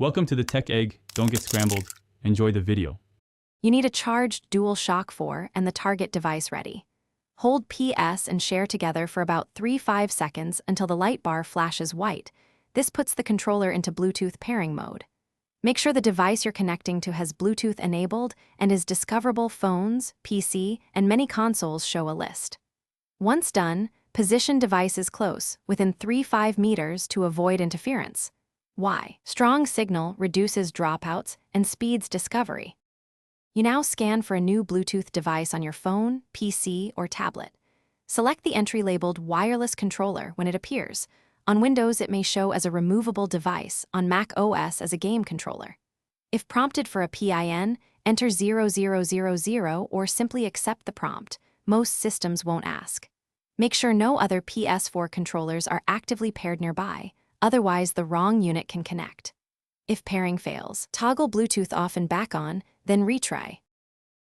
Welcome to the Tech Egg. Don't get scrambled. Enjoy the video. You need a charged dual shock 4 and the target device ready. Hold PS and share together for about 3-5 seconds until the light bar flashes white. This puts the controller into Bluetooth pairing mode. Make sure the device you're connecting to has Bluetooth enabled and is discoverable. Phones, PC, and many consoles show a list. Once done, position devices close, within 3-5 meters to avoid interference. Why? Strong signal reduces dropouts and speeds discovery. You now scan for a new Bluetooth device on your phone, PC, or tablet. Select the entry labeled wireless controller when it appears. On Windows, it may show as a removable device, on Mac OS as a game controller. If prompted for a PIN, enter 0000 or simply accept the prompt. Most systems won't ask. Make sure no other Ps4 controllers are actively paired nearby, otherwise the wrong unit can connect. If pairing fails, toggle Bluetooth off and back on, then retry.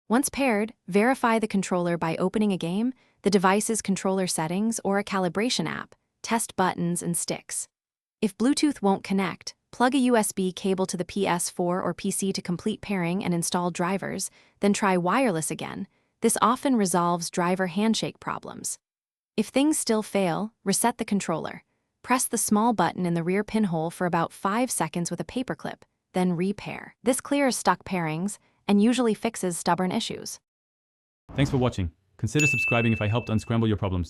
Once paired, verify the controller by opening a game, the device's controller settings, or a calibration app. Test buttons and sticks. If Bluetooth won't connect, plug a USB cable to the Ps4 or PC to complete pairing and install drivers, then try wireless again. This often resolves driver handshake problems. If things still fail, reset the controller. Press the small button in the rear pinhole for about 5 seconds with a paperclip, then repair. This clears stuck pairings and usually fixes stubborn issues. Thanks for watching. Consider subscribing if I helped unscramble your problems.